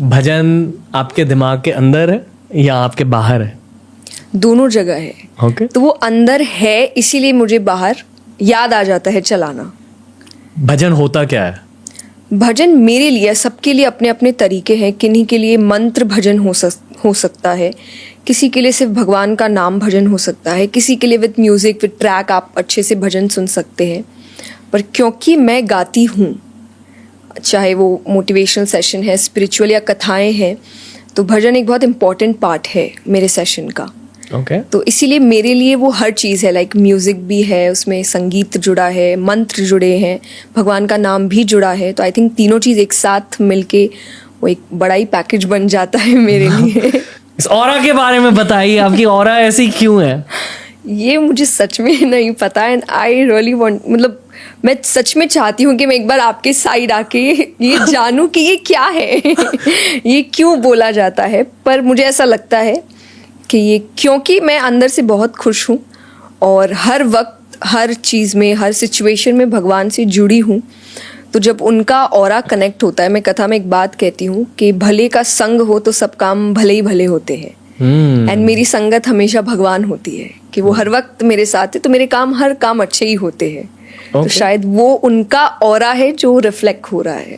भजन आपके दिमाग के अंदर है या आपके बाहर है? दोनों जगह है। ओके। तो वो अंदर है, इसीलिए मुझे बाहर याद आ जाता है चलाना। भजन होता क्या है? भजन मेरे लिए, सबके लिए अपने अपने तरीके हैं। किन्हीं के लिए मंत्र भजन हो सकता है, किसी के लिए सिर्फ भगवान का नाम भजन हो सकता है, किसी के लिए विद म्यूजिक विद ट्रैक आप अच्छे से भजन सुन सकते हैं। पर क्योंकि मैं गाती हूँ, चाहे वो मोटिवेशनल सेशन है, स्पिरिचुअल या कथाएं हैं, तो भजन एक बहुत इम्पॉर्टेंट पार्ट है मेरे सेशन का। ओके। तो इसीलिए मेरे लिए वो हर चीज़ है। लाइक म्यूज़िक भी है, उसमें संगीत जुड़ा है, मंत्र जुड़े हैं, भगवान का नाम भी जुड़ा है। तो आई थिंक तीनों चीज़ एक साथ मिलके वो एक बड़ा ही पैकेज बन जाता है मेरे लिए। इस ऑरा के बारे में बताइए, आपकी ऑरा ऐसी क्यों है? ये मुझे सच में नहीं पता एंड आई रियली वांट, मतलब मैं सच में चाहती हूँ कि मैं एक बार आपके साइड आके ये जानूँ कि ये क्या है, ये क्यों बोला जाता है। पर मुझे ऐसा लगता है कि ये क्योंकि मैं अंदर से बहुत खुश हूँ और हर वक्त हर चीज़ में, हर सिचुएशन में भगवान से जुड़ी हूँ। तो जब उनका ऑरा कनेक्ट होता है, मैं कथा में एक बात कहती हूँ कि भले का संग हो तो सब काम भले ही भले होते हैं। एंड मेरी संगत हमेशा भगवान होती है कि वो हर वक्त मेरे साथ है, तो मेरे काम, हर काम अच्छे ही होते हैं। तो शायद वो उनका ऑरा है जो रिफ्लेक्ट हो रहा है।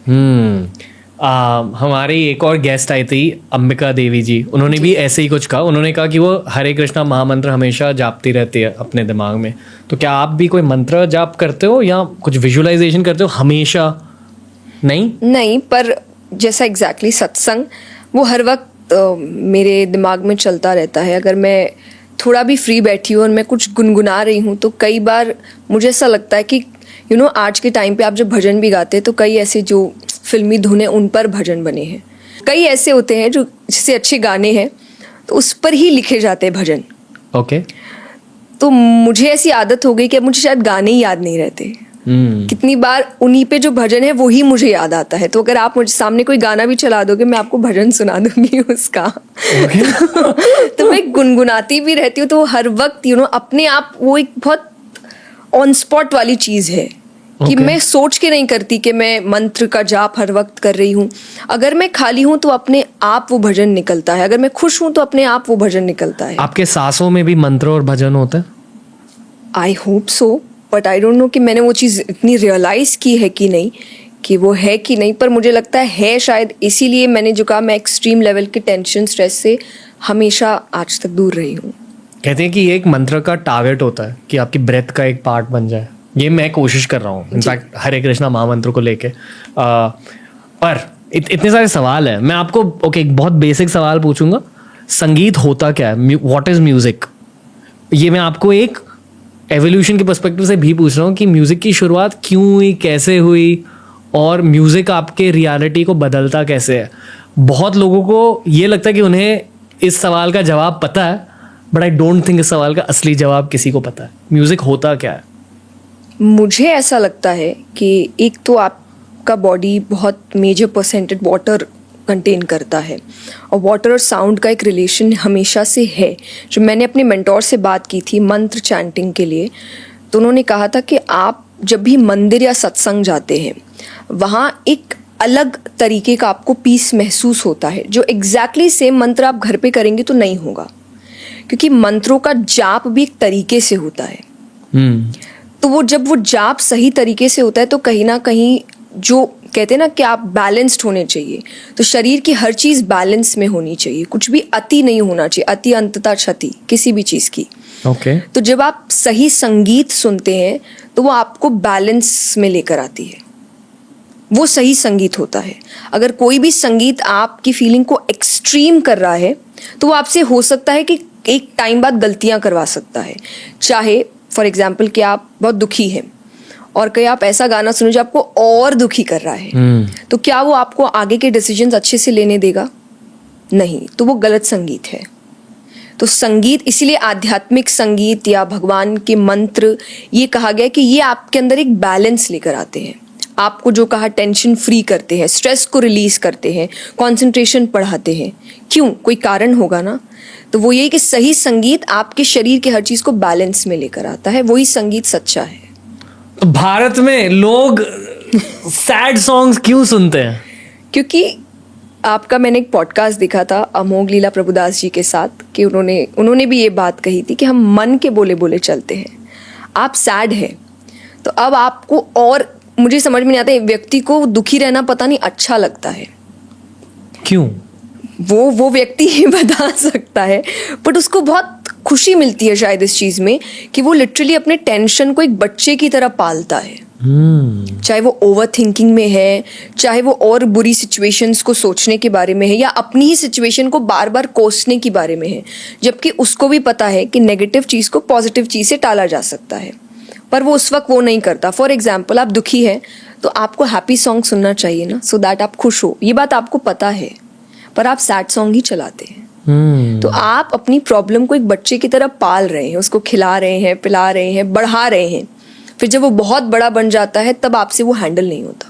हमारी एक और गेस्ट आई थी, अंबिका देवी जी। उन्होंने भी ऐसे ही कुछ कहा। उन्होंने कहा कि वो हरे कृष्णा महामंत्र हमेशा जापती रहती है अपने दिमाग में। तो क्या आप भी कोई मंत्र जाप करते हो या कुछ विजुअलाइजेशन करते हो हमेशा? नहीं, पर जैसा एग्जैक्टली सत्संग, वो हर वक्त मेरे दिमाग में चलता रहता है। अगर मैं थोड़ा भी फ्री बैठी हूँ और मैं कुछ गुनगुना रही हूँ, तो कई बार मुझे ऐसा लगता है कि आज के टाइम पे आप जब भजन भी गाते हैं तो कई ऐसे जो फिल्मी धुनें उन पर भजन बने हैं, कई ऐसे होते हैं जो जिससे अच्छे गाने हैं तो उस पर ही लिखे जाते हैं भजन। ओके। तो मुझे ऐसी आदत हो गई कि अब मुझे शायद गाने ही याद नहीं रहते। कितनी बार उन्हीं पे जो भजन है वो ही मुझे याद आता है। तो अगर आप मुझे सामने कोई गाना भी चला दोगे, मैं आपको भजन सुना दूंगी उसका। तो मैं गुनगुनाती भी रहती हूँ। तो हर वक्त अपने आप, वो एक बहुत ऑन स्पॉट वाली चीज है कि मैं सोच के नहीं करती कि मैं मंत्र का जाप हर वक्त कर रही हूँ। अगर मैं खाली हूँ तो अपने आप वो भजन निकलता है, अगर मैं खुश हूँ तो अपने आप वो भजन निकलता है। आपके सांसों में भी मंत्र और भजन होता है? I hope so, but I don't know कि मैंने वो चीज़ इतनी रियलाइज की है कि नहीं, कि वो है कि नहीं। पर मुझे लगता है शायद, इसीलिए मैंने जो कहा, मैं एक्सट्रीम लेवल के टेंशन, स्ट्रेस से हमेशा आज तक दूर रही हूँ। कहते हैं कि ये एक मंत्र का टारगेट होता है कि आपकी ब्रेथ का एक पार्ट बन जाए। ये मैं कोशिश कर रहा हूँ इनफैक्ट हरे कृष्णा महामंत्र को लेके। पर इतने सारे सवाल हैं, मैं आपको एक बहुत बेसिक सवाल पूछूंगा। संगीत होता क्या है? What is music? ये मैं आपको एक एवोल्यूशन के पर्सपेक्टिव से भी पूछ रहा हूँ कि म्यूजिक की शुरुआत क्यों हुई, कैसे हुई, और म्यूजिक आपके रियलिटी को बदलता कैसे है। बहुत लोगों को ये लगता है कि उन्हें इस सवाल का जवाब पता है, बट आई डोंट थिंक इस सवाल का असली जवाब किसी को पता है। म्यूजिक होता क्या है? मुझे ऐसा लगता है कि एक तो आपका बॉडी बहुत मेजर परसेंटेज वाटर कंटेन करता है, और वाटर और साउंड का एक रिलेशन हमेशा से है। जो मैंने अपने मेंटोर से बात की थी मंत्र चैंटिंग के लिए, तो उन्होंने कहा था कि आप जब भी मंदिर या सत्संग जाते हैं, वहाँ एक अलग तरीके का आपको पीस महसूस होता है, जो एग्जैक्टली सेम मंत्र आप घर पे करेंगे तो नहीं होगा, क्योंकि मंत्रों का जाप भी एक तरीके से होता है। तो वो जब वो जाप सही तरीके से होता है तो कहीं ना कहीं, जो कहते हैं ना कि आप बैलेंस्ड होने चाहिए, तो शरीर की हर चीज़ बैलेंस में होनी चाहिए, कुछ भी अति नहीं होना चाहिए। अति अंततः क्षति किसी भी चीज़ की। तो जब आप सही संगीत सुनते हैं तो वो आपको बैलेंस में लेकर आती है, वो सही संगीत होता है। अगर कोई भी संगीत आपकी फीलिंग को एक्सट्रीम कर रहा है तो वो आपसे हो सकता है कि एक टाइम बाद गलतियां करवा सकता है। चाहे फॉर एग्जाम्पल कि आप बहुत दुखी हैं और कहीं आप ऐसा गाना सुनो जो आपको और दुखी कर रहा है, तो क्या वो आपको आगे के डिसीजंस अच्छे से लेने देगा? नहीं, तो वो गलत संगीत है। तो संगीत, इसीलिए आध्यात्मिक संगीत या भगवान के मंत्र, ये कहा गया कि ये आपके अंदर एक बैलेंस लेकर आते हैं। आपको जो कहा, टेंशन फ्री करते हैं, स्ट्रेस को रिलीज करते हैं, कंसंट्रेशन बढ़ाते हैं। क्यों? कोई कारण होगा ना। तो वो यही कि सही संगीत आपके शरीर के हर चीज को बैलेंस में लेकर आता है, वही संगीत सच्चा है। तो भारत में लोग सैड सॉन्ग्स क्यों सुनते हैं? क्योंकि आपका मैंने एक पॉडकास्ट देखा था अमोघ लीला प्रभुदास जी के साथ कि उन्होंने भी ये बात कही थी कि हम मन के बोले बोले चलते हैं। आप सैड है तो अब आपको, और मुझे समझ में नहीं आता, व्यक्ति को दुखी रहना पता नहीं अच्छा लगता है क्यों? वो व्यक्ति ही बता सकता है, बट उसको बहुत खुशी मिलती है शायद इस चीज में कि वो लिटरली अपने टेंशन को एक बच्चे की तरह पालता है। चाहे वो ओवर थिंकिंग में है, चाहे वो और बुरी सिचुएशंस को सोचने के बारे में है, या अपनी ही सिचुएशन को बार बार कोसने के बारे में है, जबकि उसको भी पता है कि नेगेटिव चीज को पॉजिटिव चीज से टाला जा सकता है, पर वो उस वक्त वो नहीं करता। फॉर एग्जाम्पल, आप दुखी है तो आपको हैप्पी सॉन्ग सुनना चाहिए ना, सो दैट आप खुश हो, ये बात आपको पता है, पर आप सैड सॉन्ग ही चलाते हैं। तो आप अपनी प्रॉब्लम को एक बच्चे की तरह पाल रहे हैं, उसको खिला रहे हैं, पिला रहे हैं, बढ़ा रहे हैं। फिर जब वो बहुत बड़ा बन जाता है तब आपसे वो हैंडल नहीं होता।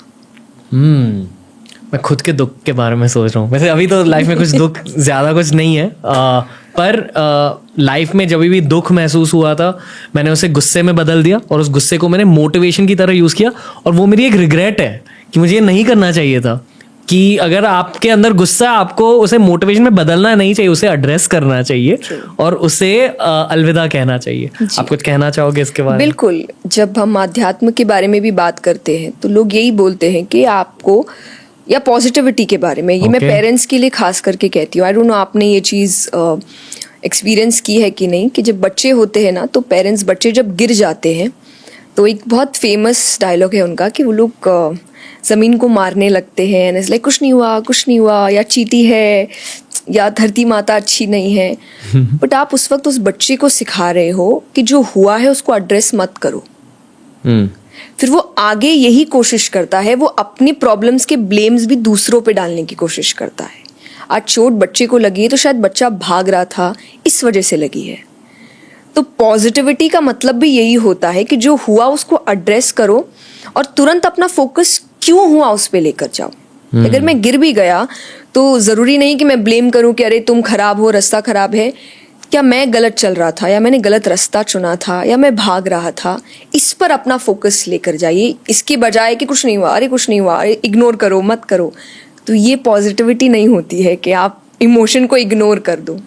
मैं खुद के दुख के बारे में सोच रहा हूँ। वैसे अभी तो लाइफ में कुछ दुख ज्यादा कुछ नहीं है, पर लाइफ में जब भी दुख महसूस हुआ था मैंने उसे गुस्से में बदल दिया, और उस गुस्से को मैंने मोटिवेशन की तरह यूज किया। और वो मेरी एक रिग्रेट है कि मुझे ये नहीं करना चाहिए था, कि अगर आपके अंदर गुस्सा है आपको उसे मोटिवेशन में बदलना नहीं चाहिए, उसे एड्रेस करना चाहिए और उसे अलविदा कहना चाहिए। आप कुछ कहना चाहोगे इसके बारे में? बिल्कुल, जब हम आध्यात्म के बारे में भी बात करते हैं तो लोग यही बोलते हैं कि आपको, या पॉजिटिविटी के बारे में, ये मैं पेरेंट्स के लिए खास करके कहती हूँ। आई डोंट नो आपने ये चीज़ एक्सपीरियंस की है कि नहीं, कि जब बच्चे होते हैं ना तो पेरेंट्स, बच्चे जब गिर जाते हैं तो एक बहुत फेमस डायलॉग है उनका कि वो लोग ज़मीन को मारने लगते हैं, एंड इट्स लाइक कुछ नहीं हुआ, या चींटी है, या धरती माता अच्छी नहीं है। बट आप उस वक्त उस बच्चे को सिखा रहे हो कि जो हुआ है उसको एड्रेस मत करो। फिर वो आगे यही कोशिश करता है, वो अपनी प्रॉब्लम्स के ब्लेम्स भी दूसरों पे डालने की कोशिश करता है। आज चोट बच्चे को लगी है तो शायद बच्चा भाग रहा था, इस वजह से लगी है। तो पॉजिटिविटी का मतलब भी यही होता है कि जो हुआ उसको एड्रेस करो और तुरंत अपना फोकस क्यों हुआ उस पे लेकर जाओ। अगर मैं गिर भी गया तो जरूरी नहीं कि मैं ब्लेम करूं कि अरे तुम खराब हो, रास्ता खराब है। क्या मैं गलत चल रहा था, या मैंने गलत रास्ता चुना था, या मैं भाग रहा था, इस पर अपना फोकस लेकर जाइए, इसके बजाय कि कुछ नहीं हुआ, अरे इग्नोर करो, मत करो। तो ये पॉजिटिविटी नहीं होती है कि आप इमोशन को इग्नोर कर दो।